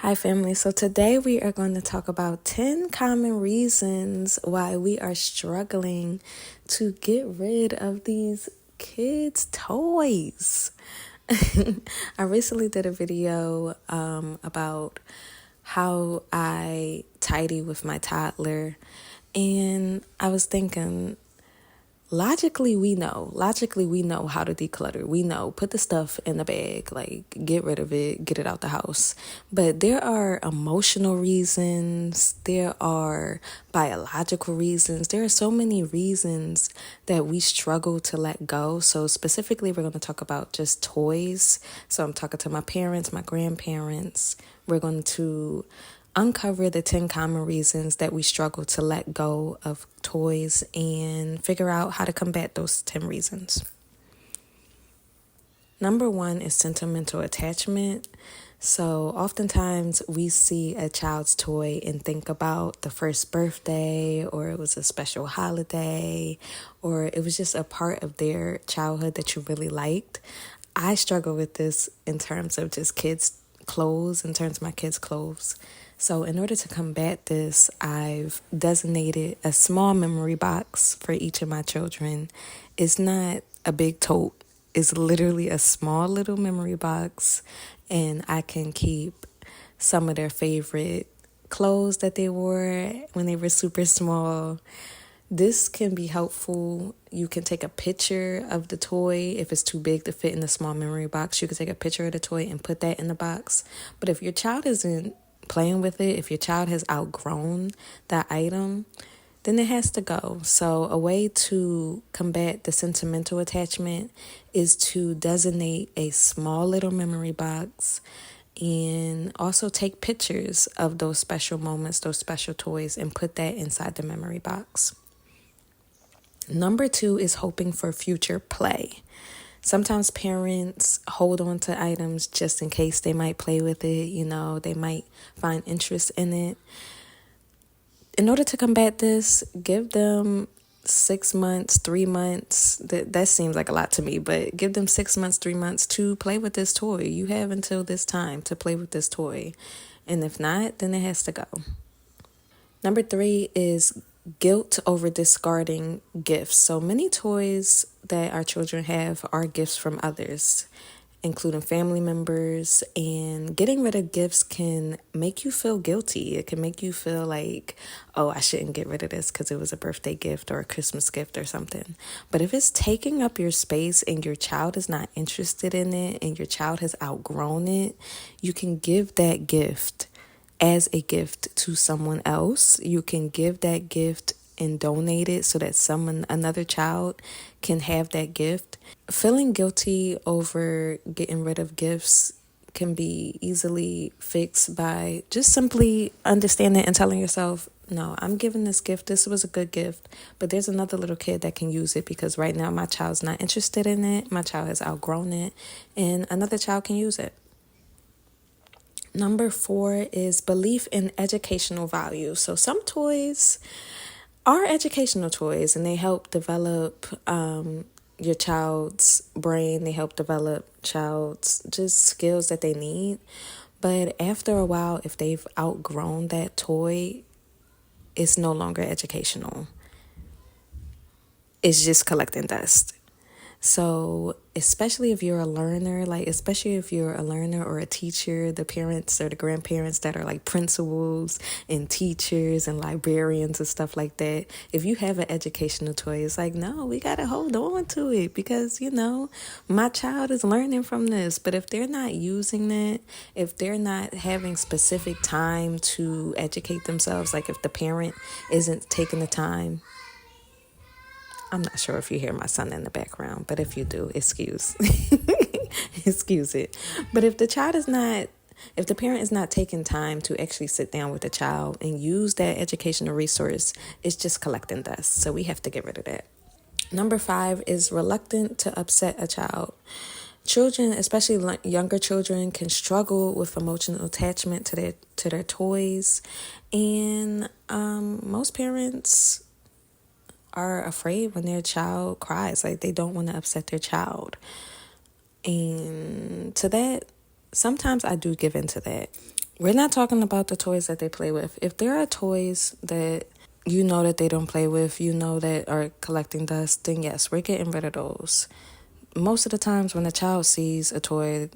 Hi, family. So today we are going to talk about 10 common reasons why we are struggling to get rid of these kids' toys. I recently did a video about how I tidy with my toddler, and I was thinking, logically we know how to declutter. We know, put the stuff in the bag, like get rid of it, get it out the house. But there are emotional reasons, there are biological reasons, there are so many reasons that we struggle to let go. So specifically, we're going to talk about just toys. So I'm talking to my parents, my grandparents. We're going to uncover the 10 common reasons that we struggle to let go of toys and figure out how to combat those 10 reasons. Number one is sentimental attachment. So oftentimes we see a child's toy and think about the first birthday, or it was a special holiday, or it was just a part of their childhood that you really liked. I struggle with this in terms of just kids' clothes, in terms of my kids' clothes. So in order to combat this, I've designated a small memory box for each of my children. It's not a big tote. It's literally a small little memory box, and I can keep some of their favorite clothes that they wore when they were super small. This can be helpful. You can take a picture of the toy. If it's too big to fit in the small memory box, you can take a picture of the toy and put that in the box. But if your child isn't playing with it, if your child has outgrown that item, then it has to go. So a way to combat the sentimental attachment is to designate a small little memory box and also take pictures of those special moments, those special toys, and put that inside the memory box. Number two is hoping for future play. Sometimes parents hold on to items just in case they might play with it, they might find interest in it. In order to combat this, give them 6 months, 3 months. That seems like a lot to me, but give them 6 months, 3 months to play with this toy. You have until this time to play with this toy. And if not, then it has to go. Number three is guilt over discarding gifts. So many toys that our children have are gifts from others, including family members, and getting rid of gifts can make you feel guilty. It can make you feel like, oh, I shouldn't get rid of this because it was a birthday gift or a Christmas gift or something. But if it's taking up your space and your child is not interested in it and your child has outgrown it, you can give that gift as a gift to someone else. You can give that gift and donate it so that another child can have that gift. Feeling guilty over getting rid of gifts can be easily fixed by just simply understanding and telling yourself, no, I'm giving this gift. This was a good gift, but there's another little kid that can use it because right now my child's not interested in it. My child has outgrown it, and another child can use it. Number four is belief in educational value. So some toys are educational toys, and they help develop your child's brain. They help develop child's just skills that they need. But after a while, if they've outgrown that toy, it's no longer educational. It's just collecting dust. So especially if you're a learner, or a teacher, the parents or the grandparents that are like principals and teachers and librarians and stuff like that, if you have an educational toy, it's like, no, we got to hold on to it because, my child is learning from this. But if they're not using it, if they're not having specific time to educate themselves, like if the parent isn't taking the time. I'm not sure if you hear my son in the background, but if you do, excuse it. But if the parent is not taking time to actually sit down with the child and use that educational resource, it's just collecting dust. So we have to get rid of that. Number five is reluctant to upset a child. Children, especially younger children, can struggle with emotional attachment to their toys, and most parents are afraid when their child cries. Like, they don't want to upset their child. And to that, sometimes I do give in to that. We're not talking about the toys that they play with. If there are toys that you know that they don't play with, you know that are collecting dust, then yes, we're getting rid of those. Most of the times when a child sees a toy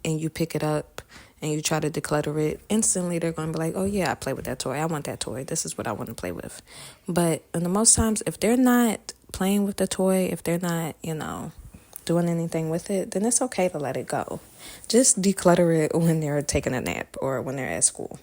and you pick it up and you try to declutter it, instantly they're going to be like, oh yeah, I play with that toy. I want that toy. This is what I want to play with. But in the most times, if they're not playing with the toy, if they're not, doing anything with it, then it's okay to let it go. Just declutter it when they're taking a nap or when they're at school.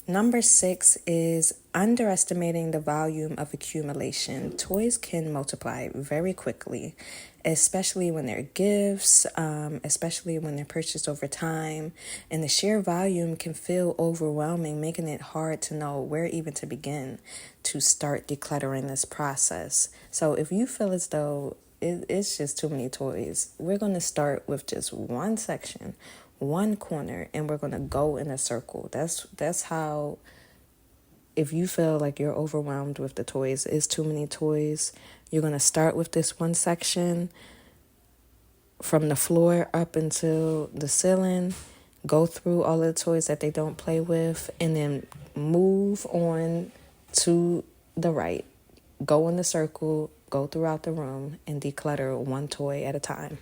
Number 6 is underestimating the volume of accumulation. Toys can multiply very quickly, especially when they're gifts, especially when they're purchased over time. And the sheer volume can feel overwhelming, making it hard to know where even to begin to start decluttering this process. So if you feel as though it's just too many toys, we're going to start with just one section, one corner, and we're going to go in a circle. That's how, if you feel like you're overwhelmed with the toys, it's too many toys, you're going to start with this one section from the floor up until the ceiling, go through all of the toys that they don't play with, and then move on to the right. Go in the circle, go throughout the room, and declutter one toy at a time.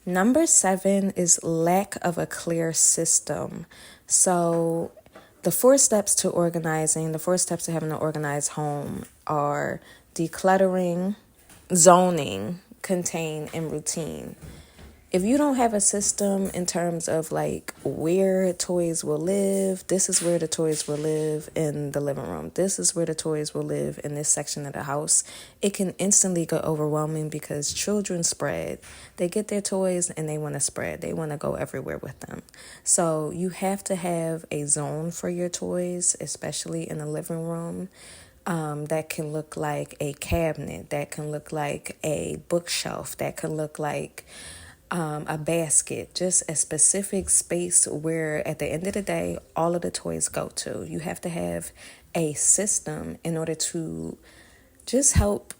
Number 7 is lack of a clear system. So the 4 steps to organizing, the 4 steps to having an organized home are decluttering, zoning, contain, and routine. If you don't have a system in terms of like where toys will live, this is where the toys will live in the living room. This is where the toys will live in this section of the house. It can instantly get overwhelming because children spread. They get their toys and they want to spread. They want to go everywhere with them. So you have to have a zone for your toys, especially in the living room. That can look like a cabinet, that can look like a bookshelf, that can look like a basket, just a specific space where at the end of the day, all of the toys go to. You have to have a system in order to just help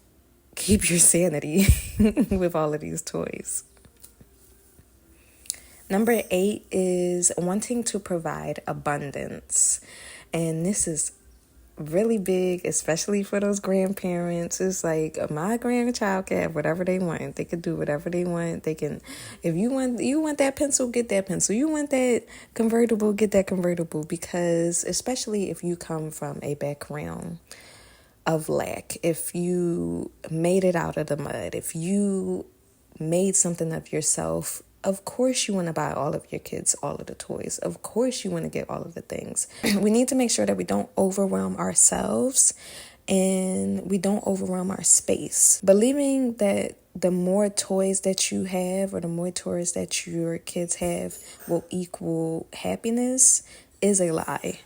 keep your sanity with all of these toys. Number 8 is wanting to provide abundance. And this is really big, especially for those grandparents. It's like my grandchild can have whatever they want. They can do whatever they want. They can, if you want that pencil, get that pencil. You want that convertible, get that convertible. Because especially if you come from a background of lack, if you made it out of the mud, if you made something of yourself, of course you want to buy all of your kids all of the toys. Of course you want to get all of the things. We need to make sure that we don't overwhelm ourselves and we don't overwhelm our space. Believing that the more toys that you have or the more toys that your kids have will equal happiness is a lie.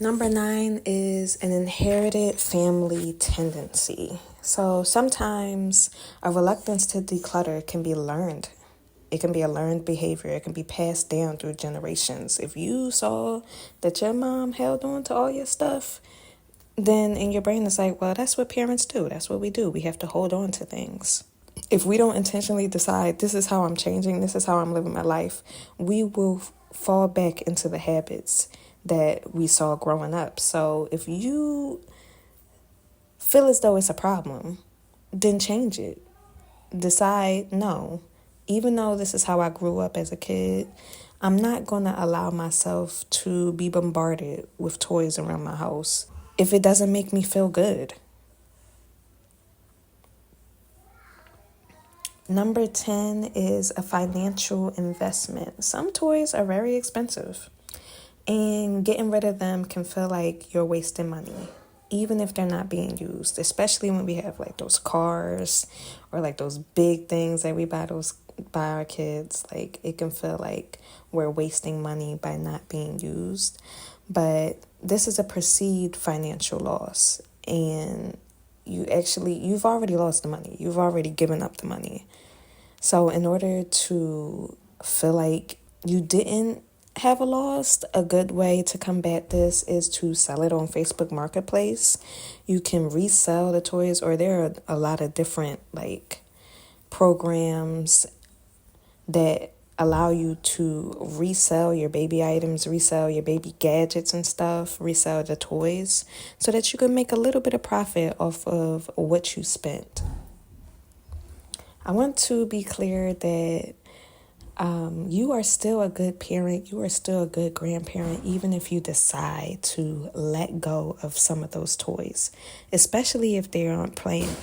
Number 9 is an inherited family tendency. So sometimes a reluctance to declutter can be learned. It can be a learned behavior. It can be passed down through generations. If you saw that your mom held on to all your stuff, then in your brain it's like, well, that's what parents do. That's what we do. We have to hold on to things. If we don't intentionally decide, this is how I'm changing, this is how I'm living my life, we will fall back into the habits that we saw growing up. So if you feel as though it's a problem, then change it. Decide, no, even though this is how I grew up as a kid, I'm not going to allow myself to be bombarded with toys around my house if it doesn't make me feel good. Number 10 is a financial investment. Some toys are very expensive, and getting rid of them can feel like you're wasting money, even if they're not being used, especially when we have like those cars or like those big things that we buy our kids. Like it can feel like we're wasting money by not being used. But this is a perceived financial loss, and you've already lost the money. You've already given up the money. So in order to feel like you didn't have a loss, a good way to combat this is to sell it on Facebook Marketplace. You can resell the toys, or there are a lot of different like programs that allow you to resell your baby items, resell your baby gadgets and stuff, resell the toys, so that you can make a little bit of profit off of what you spent. I want to be clear that you are still a good parent. You are still a good grandparent, even if you decide to let go of some of those toys, especially if they aren't playing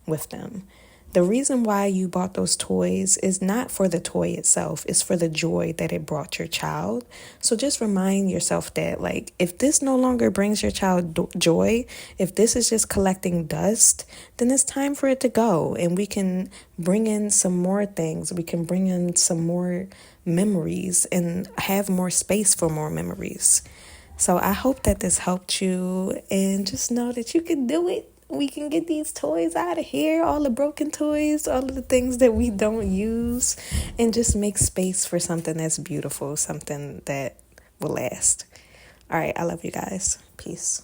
with them. The reason why you bought those toys is not for the toy itself, it's for the joy that it brought your child. So just remind yourself that, like, if this no longer brings your child joy, if this is just collecting dust, then it's time for it to go. And we can bring in some more things. We can bring in some more memories and have more space for more memories. So I hope that this helped you, and just know that you can do it. We can get these toys out of here, all the broken toys, all of the things that we don't use, and just make space for something that's beautiful, something that will last. All right, I love you guys. Peace.